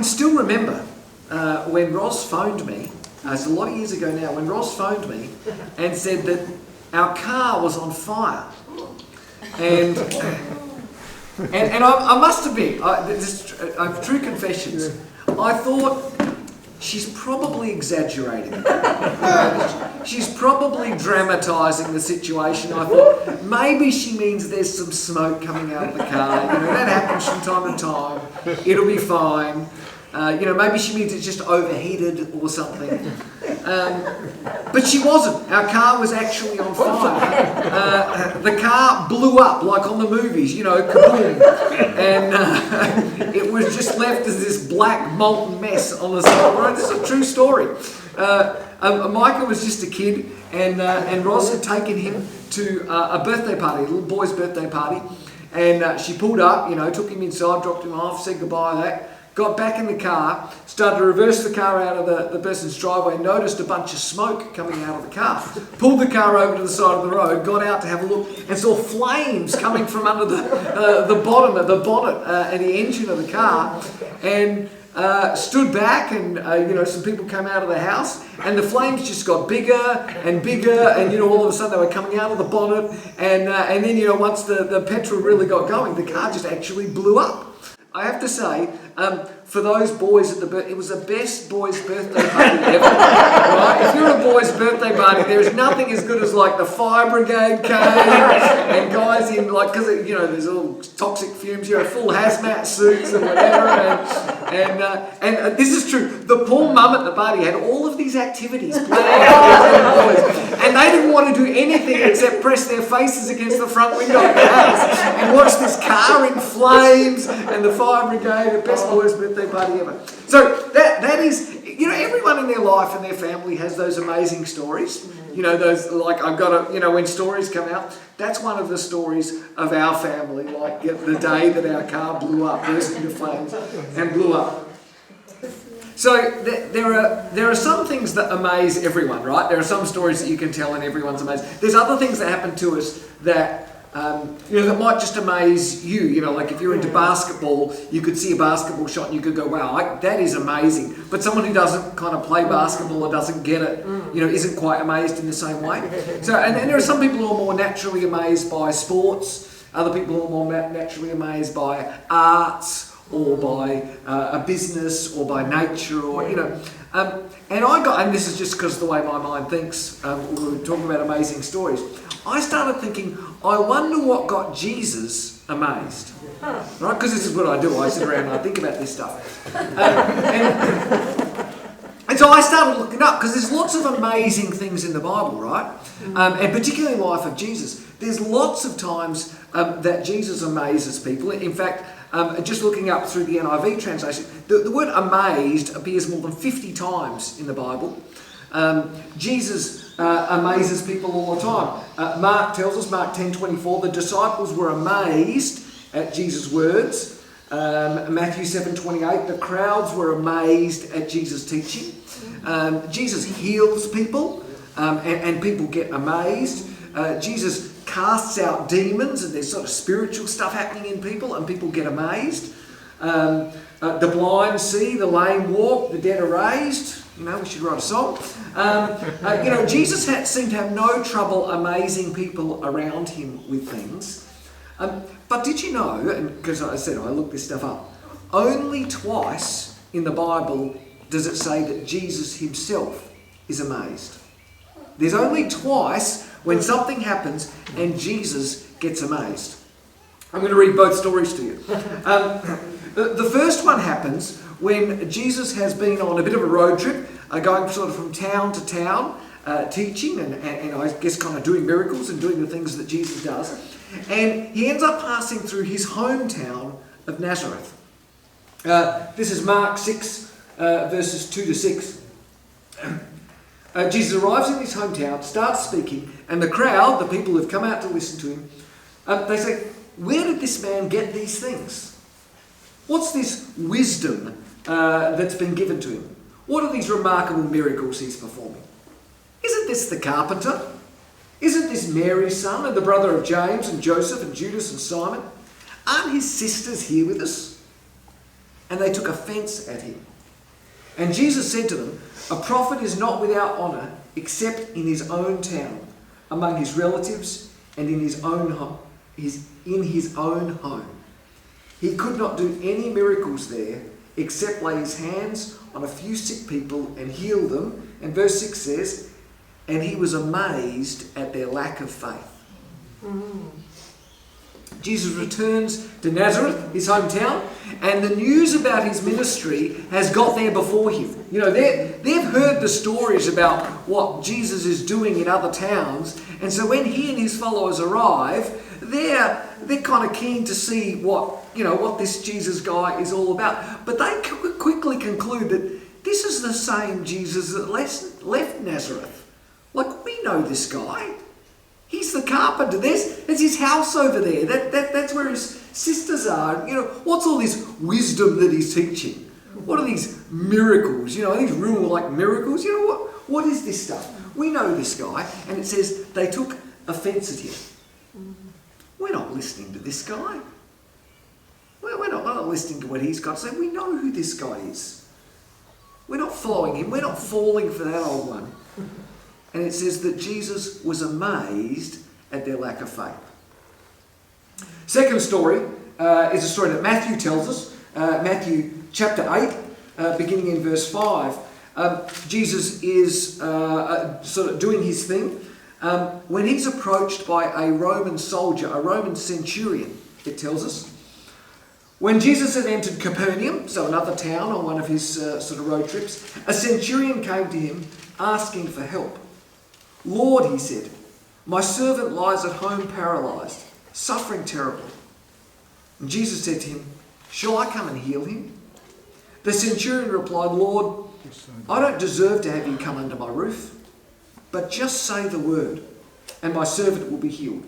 can still remember when Ross phoned me, it's a lot of years ago now, when Ross phoned me and said that our car was on fire. And I must admit, true confessions, I thought, she's probably exaggerating. She's probably dramatising the situation. I thought, maybe she means there's some smoke coming out of the car. That happens from time to time. It'll be fine. Maybe she means it's just overheated or something. But she wasn't. Our car was actually on fire. The car blew up, like on the movies, kaboom. And it was just left as this black molten mess on the side of the road. This is a true story. Micah was just a kid, and Roz had taken him to a birthday party, a little boy's birthday party. And she pulled up, took him inside, dropped him off, said goodbye to that. Got back in the car, started to reverse the car out of the person's driveway, noticed a bunch of smoke coming out of the car. Pulled the car over to the side of the road, got out to have a look, and saw flames coming from under the bottom of the bonnet and the engine of the car. And stood back, and some people came out of the house, and the flames just got bigger and bigger, and all of a sudden they were coming out of the bonnet, and then once the petrol really got going, the car just actually blew up. I have to say, for those boys it was the best boys' birthday party ever. Right? If you're a boys' birthday party, there's nothing as good as like the fire brigade came and guys in because there's all toxic fumes, full hazmat suits and whatever. And this is true. The poor mum at the party had all of these activities planned for these boys, and they didn't want to do anything except press their faces against the front window of the house and watch this car in flames and the fire brigade, the best boys' birthday party ever. So that is, everyone in their life and their family has those amazing stories. Those, like, I've got when stories come out, that's one of the stories of our family, like the day that our car blew up, burst into flames and blew up. So there are some things that amaze everyone, right? There are some stories that you can tell and everyone's amazed. There's other things that happen to us that that might just amaze you. Like if you're into basketball, you could see a basketball shot and you could go, wow, that is amazing. But someone who doesn't kind of play basketball or doesn't get it, isn't quite amazed in the same way. So, and then there are some people who are more naturally amazed by sports, other people who are more naturally amazed by arts or by a business or by nature or, and this is just because of the way my mind thinks, we're talking about amazing stories. I started thinking, I wonder what got Jesus amazed. Right? Because this is what I do. I sit around and I think about this stuff. And so I started looking up, because there's lots of amazing things in the Bible, right? And particularly in the life of Jesus. There's lots of times that Jesus amazes people. In fact, just looking up through the NIV translation, the word amazed appears more than 50 times in the Bible. Jesus amazes people all the time. Mark tells us, Mark 10:24, the disciples were amazed at Jesus' words. Matthew 7:28, the crowds were amazed at Jesus' teaching. Jesus heals people, and people get amazed. Jesus casts out demons, and there's sort of spiritual stuff happening in people, and people get amazed. The blind see, the lame walk, the dead are raised. We should write a song. Jesus seemed to have no trouble amazing people around him with things. But did you know, and because I said I looked this stuff up, only twice in the Bible does it say that Jesus himself is amazed. There's only twice when something happens and Jesus gets amazed. I'm going to read both stories to you. The first one happens when Jesus has been on a bit of a road trip, going sort of from town to town, teaching and I guess kind of doing miracles and doing the things that Jesus does. And he ends up passing through his hometown of Nazareth. This is Mark 6, verses 2 to 6. Jesus arrives in his hometown, starts speaking, and the crowd, the people who've come out to listen to him, they say, where did this man get these things? What's this wisdom that's been given to him? What are these remarkable miracles he's performing? Isn't this the carpenter? Isn't this Mary's son and the brother of James and Joseph and Judas and Simon? Aren't his sisters here with us? and they took offence at him. And Jesus said to them, "A prophet is not without honour except in his own town, among his relatives, and in his own home. He could not do any miracles there except lay his hands on a few sick people and heal them." And verse 6 says, "And he was amazed at their lack of faith." Jesus returns to Nazareth, his hometown, and the news about his ministry has got there before him. You know, they've heard the stories about what Jesus is doing in other towns, and so when he and his followers arrive, they're kind of keen to see what this Jesus guy is all about. But they quickly conclude that this is the same Jesus that left Nazareth. Like, we know this guy. He's the carpenter. There's his house over there. That's where his sisters are. You know, what's all this wisdom that he's teaching? What are these miracles? You know, these real like miracles. You know, what is this stuff? We know this guy. And it says they took offence at him. We're not listening to this guy. We're not listening to what he's got to say. We know who this guy is. We're not following him. We're not falling for that old one. And it says that Jesus was amazed at their lack of faith. Second story is a story that Matthew tells us. Matthew chapter 8, beginning in verse 5. Jesus is sort of doing his thing when he's approached by a Roman soldier, a Roman centurion, it tells us. When Jesus had entered Capernaum, so another town on one of his sort of road trips, a centurion came to him asking for help. "Lord," he said, "my servant lies at home paralysed, suffering terribly." And Jesus said to him, "Shall I come and heal him?" The centurion replied, "Lord, I don't deserve to have you come under my roof, but just say the word, and my servant will be healed.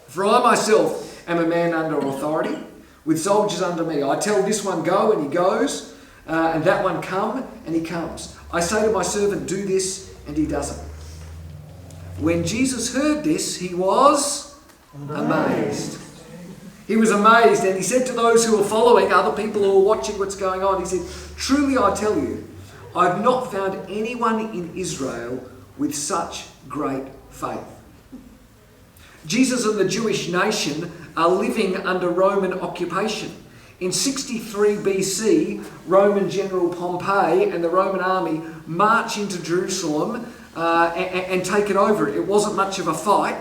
For I myself am a man under authority, with soldiers under me. I tell this one, go, and he goes, and that one, come, and he comes. I say to my servant, do this, and he does it." When Jesus heard this, he was amazed. He was amazed, and he said to those who were following, other people who were watching what's going on, he said, "Truly I tell you, I've not found anyone in Israel with such great faith." Jesus and the Jewish nation are living under Roman occupation. In 63 BC, Roman General Pompey and the Roman army march into Jerusalem and take it over. It wasn't much of a fight.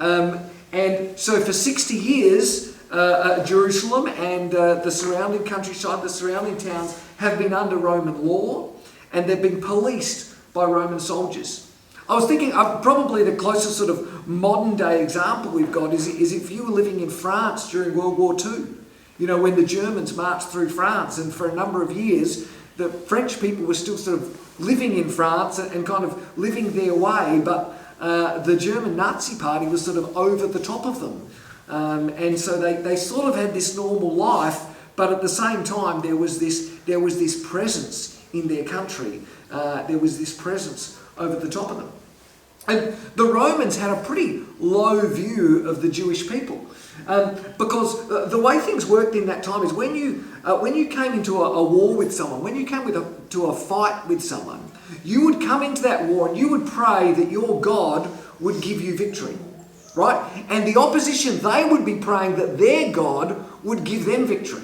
And so for 60 years, Jerusalem and the surrounding countryside, the surrounding towns have been under Roman law, and they've been policed by Roman soldiers. I was thinking probably the closest sort of modern day example we've got is if you were living in France during World War II. You know, when the Germans marched through France, and for a number of years, the French people were still sort of living in France and kind of living their way, but the German Nazi party was sort of over the top of them. And so they sort of had this normal life, but at the same time there was this presence in their country. There was this presence over the top of them. And the Romans had a pretty low view of the Jewish people. Because the way things worked in that time is when you came into a war with someone, when you came to a fight with someone, you would come into that war and you would pray that your God would give you victory, right? And the opposition, they would be praying that their God would give them victory.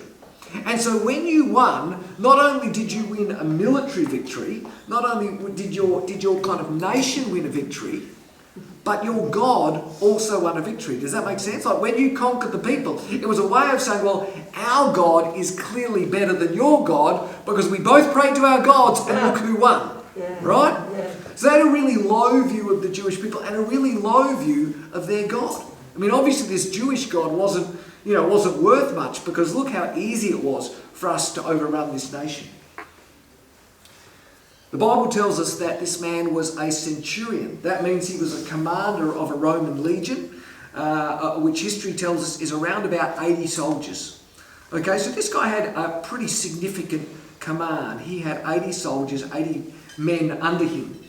And so when you won, not only did you win a military victory, not only did your kind of nation win a victory, but your God also won a victory. Does that make sense? Like when you conquered the people, it was a way of saying, well, our God is clearly better than your God because we both prayed to our gods and look who won. Yeah. Right? Yeah. So they had a really low view of the Jewish people and a really low view of their God. I mean, obviously this Jewish God wasn't worth much because look how easy it was for us to overrun this nation. The Bible tells us that this man was a centurion. That means he was a commander of a Roman legion, which history tells us is around about 80 soldiers. Okay, so this guy had a pretty significant command. He had 80 soldiers, 80 men under him.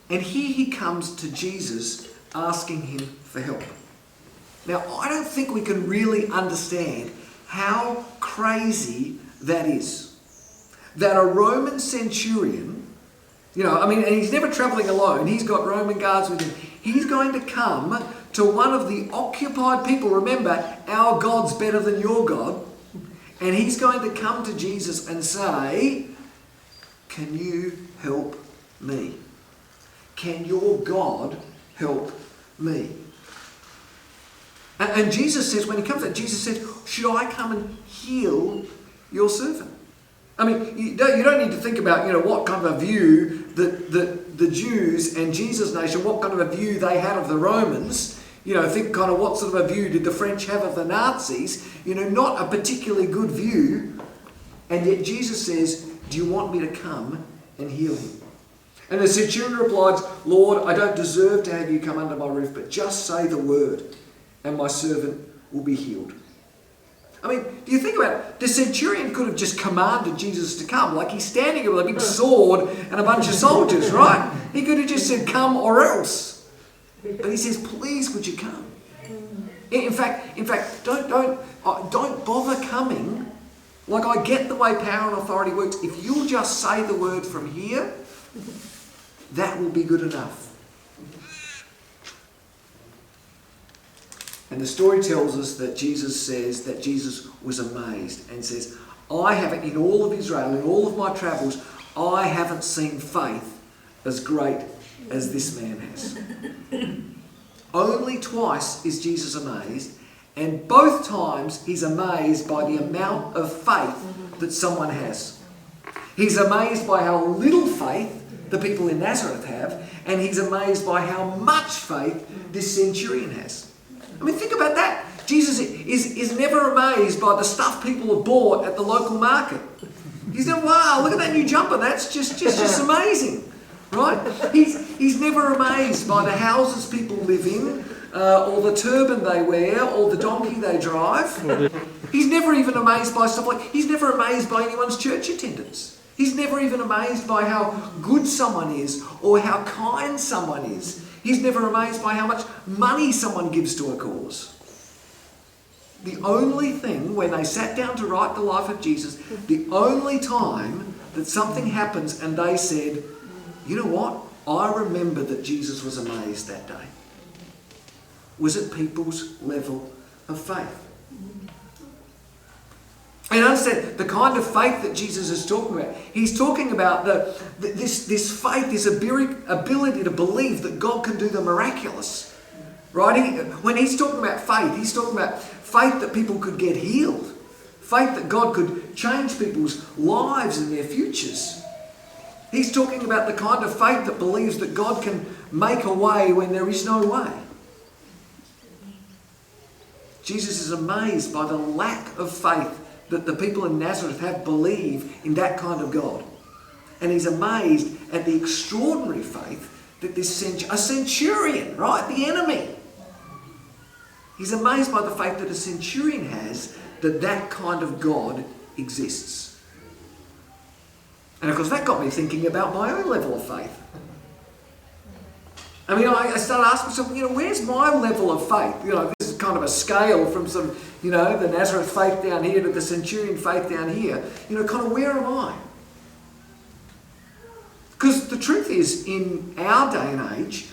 And here he comes to Jesus asking him for help. Now, I don't think we can really understand how crazy that is. That a Roman centurion, and he's never travelling alone. He's got Roman guards with him. He's going to come to one of the occupied people. Remember, our God's better than your God. And he's going to come to Jesus and say, can you help me? Can your God help me? And Jesus says, when he comes, Jesus says, should I come and heal your servant? I mean, you don't need to think about, what kind of a view that the Jews and Jesus' nation, what kind of a view they had of the Romans. Think kind of what sort of a view did the French have of the Nazis. Not a particularly good view. And yet Jesus says, do you want me to come and heal him? And the centurion replied, Lord, I don't deserve to have you come under my roof, but just say the word, and my servant will be healed. I mean, do you think about it? The centurion could have just commanded Jesus to come. Like he's standing there with a big sword and a bunch of soldiers, right? He could have just said, come or else. But he says, please, would you come? In fact, don't bother coming. Like, I get the way power and authority works. If you'll just say the word from here, that will be good enough. And the story tells us that Jesus says that Jesus was amazed and says, I haven't, in all of Israel, in all of my travels, I haven't seen faith as great as this man has. Only twice is Jesus amazed, and both times he's amazed by the amount of faith that someone has. He's amazed by how little faith the people in Nazareth have, and he's amazed by how much faith this centurion has. I mean, think about that. Jesus is never amazed by the stuff people have bought at the local market. He's never, wow, look at that new jumper. That's just amazing, right? He's never amazed by the houses people live in, or the turban they wear, or the donkey they drive. He's never even amazed by stuff like, he's never amazed by anyone's church attendance. He's never even amazed by how good someone is or how kind someone is. He's never amazed by how much money someone gives to a cause. The only thing, when they sat down to write the life of Jesus, the only time that something happens and they said, you know what? I remember that Jesus was amazed that day. Was at people's level of faith. And understand the kind of faith that Jesus is talking about. He's talking about this faith, this ability to believe that God can do the miraculous. Right? When he's talking about faith, he's talking about faith that people could get healed. Faith that God could change people's lives and their futures. He's talking about the kind of faith that believes that God can make a way when there is no way. Jesus is amazed by the lack of faith that the people in Nazareth have believed in that kind of God. And he's amazed at the extraordinary faith that a centurion, right, the enemy. He's amazed by the faith that a centurion has that kind of God exists. And of course that got me thinking about my own level of faith. I mean, I started asking myself, where's my level of faith? This is kind of a scale from some, the Nazareth faith down here to the centurion faith down here. Kind of where am I? Because the truth is, in our day and age,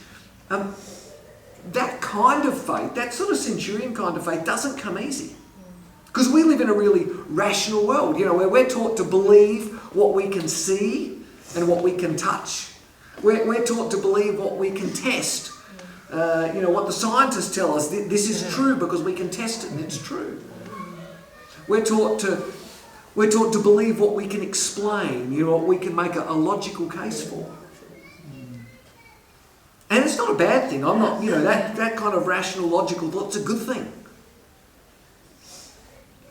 that kind of faith, that sort of centurion kind of faith doesn't come easy. Because we live in a really rational world, where we're taught to believe what we can see and what we can touch. We're taught to believe what we can test. What the scientists tell us, this is true because we can test it and it's true. We're taught to believe what we can explain, what we can make a logical case for. And it's not a bad thing. I'm not, that kind of rational, logical thought's a good thing.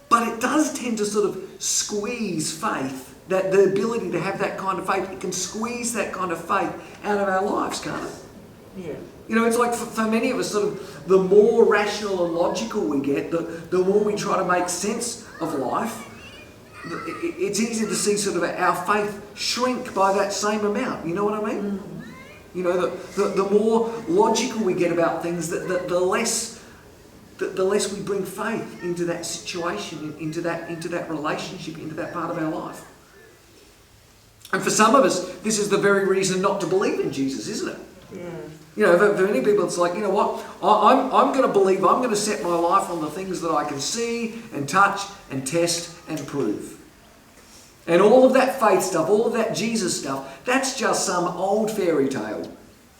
But it does tend to sort of squeeze faith. That the ability to have that kind of faith, it can squeeze that kind of faith out of our lives, can't it? Yeah. It's like for many of us, sort of the more rational and logical we get, the more we try to make sense of life, it's easy to see sort of our faith shrink by that same amount. You know what I mean? Mm-hmm. The more logical we get about things, the less the less we bring faith into that situation, into that relationship, into that part of our life. And for some of us, this is the very reason not to believe in Jesus, isn't it? Yeah. You know, for many people, it's like, you know what, I'm going to believe, I'm going to set my life on the things that I can see and touch and test and prove. And all of that faith stuff, all of that Jesus stuff, that's just some old fairy tale,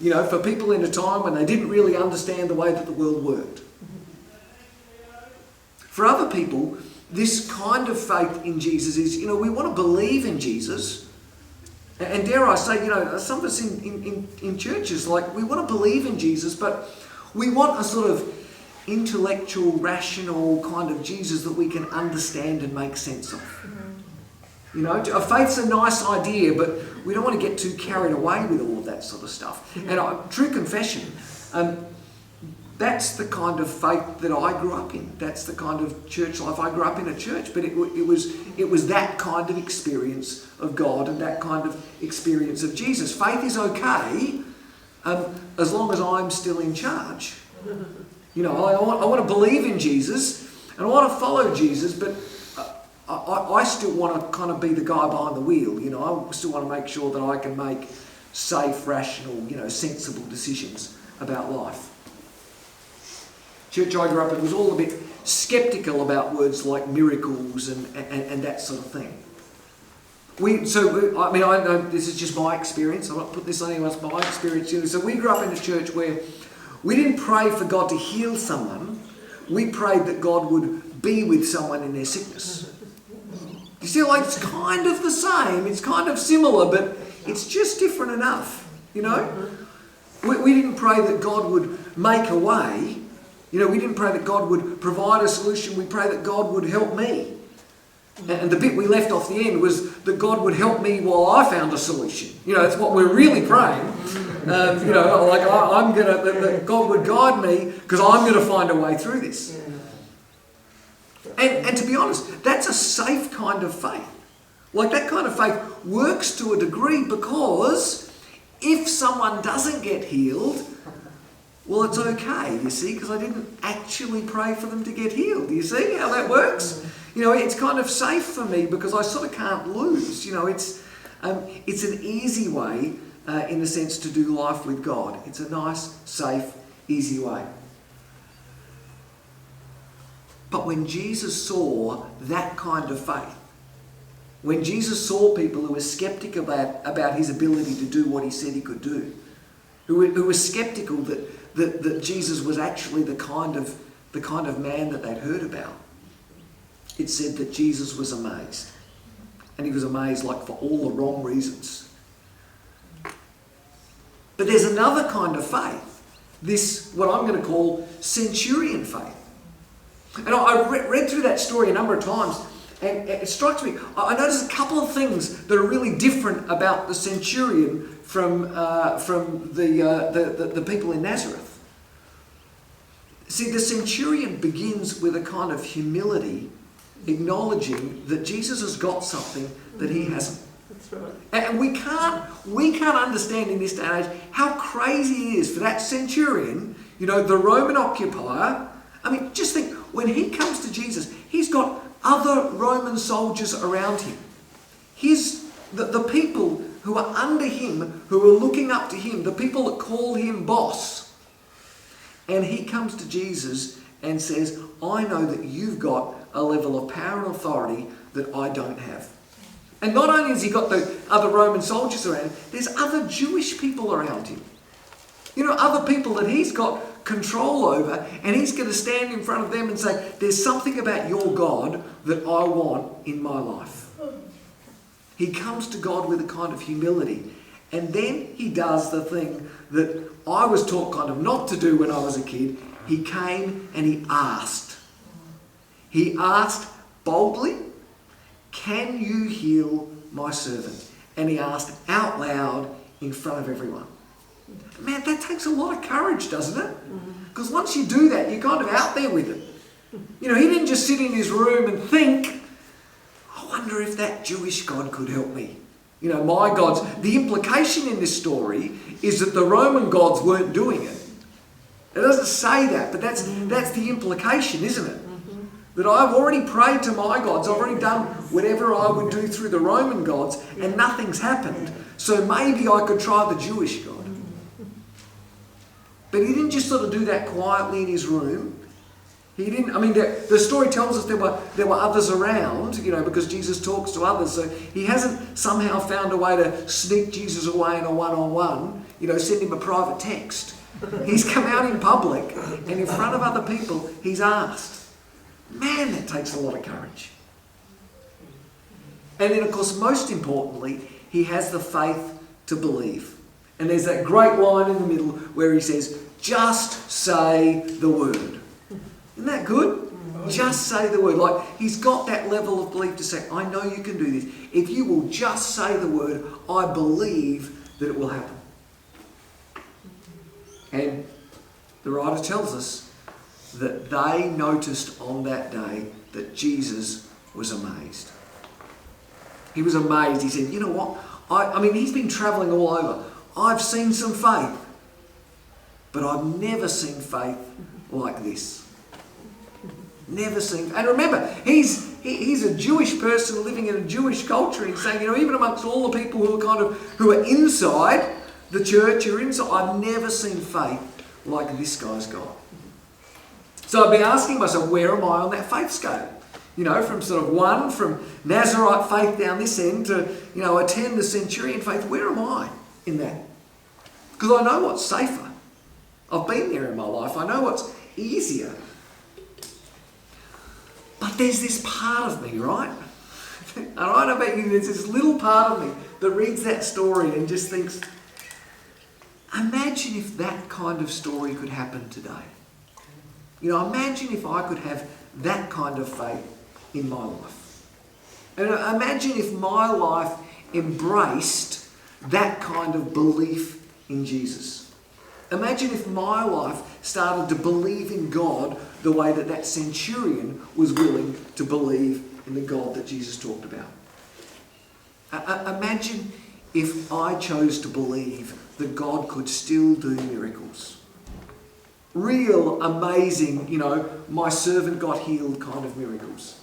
you know, for people in a time when they didn't really understand the way that the world worked. For other people, this kind of faith in Jesus is, you know, we want to believe in Jesus. And dare I say, you know, some of us in churches, like, we want to believe in Jesus, but we want a sort of intellectual, rational kind of Jesus that we can understand and make sense of. You know, a faith's a nice idea, but we don't want to get too carried away with all of that sort of stuff. And true confession, that's the kind of faith that I grew up in. That's the kind of church life. I grew up in a church, but it was that kind of experience of God and that kind of experience of Jesus. Faith is okay as long as I'm still in charge. You know, I want to believe in Jesus and I want to follow Jesus, but I still want to kind of be the guy behind the wheel. You know, I still want to make sure that I can make safe, rational, you know, sensible decisions about life. Church I grew up in was all a bit sceptical about words like miracles and that sort of thing. I know this is just my experience. I'm not putting this on anyone else, my experience. So we grew up in a church where we didn't pray for God to heal someone. We prayed that God would be with someone in their sickness. You see, like, it's kind of the same. It's kind of similar, but it's just different enough, you know? We didn't pray that God would make a way. You know, we didn't pray that God would provide a solution. We prayed that God would help me. And the bit we left off the end was that God would help me while I found a solution. You know, that's what we're really praying. You know, like, that God would guide me because I'm going to find a way through this. And to be honest, that's a safe kind of faith. Like, that kind of faith works to a degree because if someone doesn't get healed, well, it's okay, you see, because I didn't actually pray for them to get healed. Do you see how that works? You know, it's kind of safe for me because I sort of can't lose. You know, it's an easy way, in a sense, to do life with God. It's a nice, safe, easy way. But when Jesus saw that kind of faith, when Jesus saw people who were skeptical about his ability to do what he said he could do, who were skeptical that Jesus was actually the kind of man that they'd heard about, it said that Jesus was amazed. And he was amazed, like, for all the wrong reasons. But there's another kind of faith, this, what I'm going to call centurion faith. And I read through that story a number of times, and it strikes me, I noticed a couple of things that are really different about the centurion from the people in Nazareth. See, the centurion begins with a kind of humility, acknowledging that Jesus has got something that he hasn't. That's right. And we can't understand in this day and age how crazy it is for that centurion, you know, the Roman occupier. I mean, just think, when he comes to Jesus, he's got other Roman soldiers around him. The people who are under him, who are looking up to him, the people that call him boss. And he comes to Jesus and says, I know that you've got a level of power and authority that I don't have. And not only has he got the other Roman soldiers around him, there's other Jewish people around him. You know, other people that he's got control over, and he's going to stand in front of them and say, there's something about your God that I want in my life. He comes to God with a kind of humility, and then he does the thing that I was taught kind of not to do when I was a kid. He came and he asked. He asked boldly, can you heal my servant? And he asked out loud in front of everyone. Man, that takes a lot of courage, doesn't it? Because once you do that, you're kind of out there with it. You know, he didn't just sit in his room and think, I wonder if that Jewish God could help me. You know, my gods. The implication in this story is that the Roman gods weren't doing it. It doesn't say that, but that's the implication, isn't it? That I've already prayed to my gods, I've already done whatever I would do through the Roman gods, and nothing's happened. So maybe I could try the Jewish God. But he didn't just sort of do that quietly in his room. He didn't, I mean, the story tells us there were others around, because Jesus talks to others. So he hasn't somehow found a way to sneak Jesus away in a one-on-one, send him a private text. He's come out in public, and in front of other people, he's asked. Man, that takes a lot of courage. And then, of course, most importantly, he has the faith to believe. And there's that great line in the middle where he says, just say the word. Isn't that good? Just say the word. Like, he's got that level of belief to say, I know you can do this. If you will just say the word, I believe that it will happen. And the writer tells us that they noticed on that day that Jesus was amazed. He was amazed. He said, you know what? I mean, he's been travelling all over. I've seen some faith, but I've never seen faith like this. Never seen. And remember, he's a Jewish person living in a Jewish culture. He's saying, even amongst all the people who are inside the church, who are inside, I've never seen faith like this guy's got. So I've been asking myself, where am I on that faith scale? From sort of from Nazarite faith down this end to, a 10, the centurion faith. Where am I in that? Because I know what's safer. I've been there in my life. I know what's easier. But there's this part of me, right? And I don't know about you, there's this little part of me that reads that story and just thinks, imagine if that kind of story could happen today. Imagine if I could have that kind of faith in my life. And imagine if my life embraced that kind of belief in Jesus. Imagine if my life started to believe in God the way that centurion was willing to believe in the God that Jesus talked about. Imagine if I chose to believe that God could still do miracles. Real, amazing, my servant got healed kind of miracles.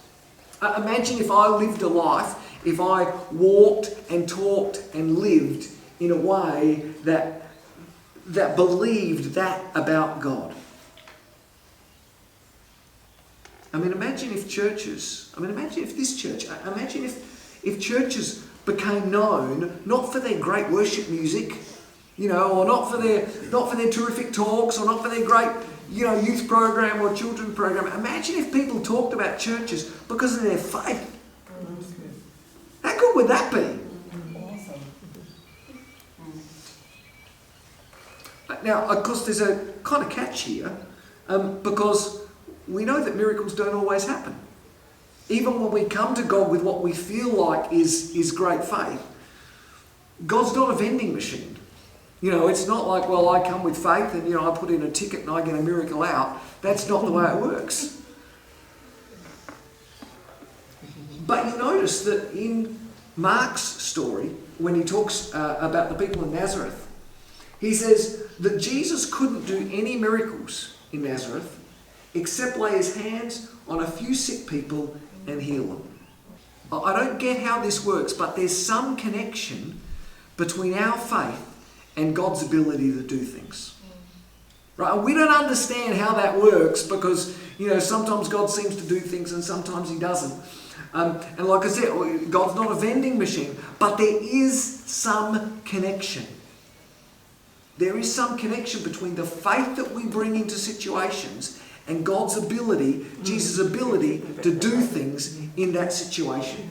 Imagine if I lived a life, if I walked and talked and lived in a way that believed that about God. Imagine if this church, imagine if churches became known not for their great worship music, or not for their terrific talks, or not for their great, youth program or children program. Imagine if people talked about churches because of their faith. How good would that be? Now, of course, there's a kind of catch here, because we know that miracles don't always happen. Even when we come to God with what we feel like is great faith, God's not a vending machine. It's not like, well, I come with faith and, I put in a ticket and I get a miracle out. That's not the way it works. But you notice that in Mark's story, when he talks about the people in Nazareth, he says that Jesus couldn't do any miracles in Nazareth except lay his hands on a few sick people and heal them. I don't get how this works, but there's some connection between our faith and God's ability to do things. Right? We don't understand how that works because, sometimes God seems to do things and sometimes he doesn't. And like I said, God's not a vending machine, but there is some connection. There is some connection between the faith that we bring into situations and God's ability, Jesus' ability to do things in that situation.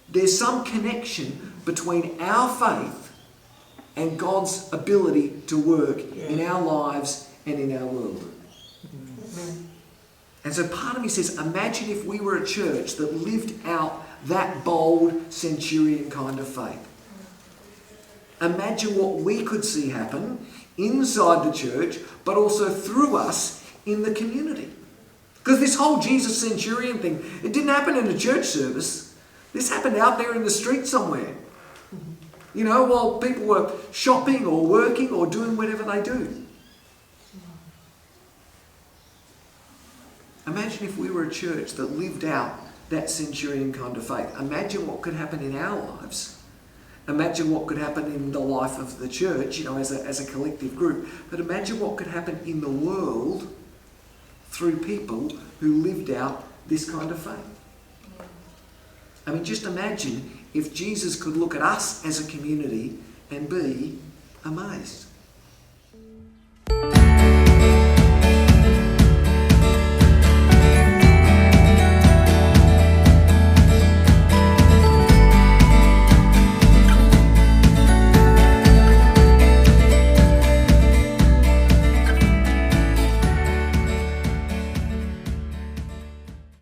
There's some connection between our faith and God's ability to work in our lives and in our world. And so part of me says, imagine if we were a church that lived out that bold centurion kind of faith. Imagine what we could see happen inside the church, but also through us in the community. Because this whole Jesus centurion thing, it didn't happen in a church service. This happened out there in the street somewhere. While people were shopping or working or doing whatever they do. Imagine if we were a church that lived out that centurion kind of faith. Imagine what could happen in our lives. Imagine what could happen in the life of the church, as a collective group. But imagine what could happen in the world through people who lived out this kind of faith. I mean, just imagine if Jesus could look at us as a community and be amazed.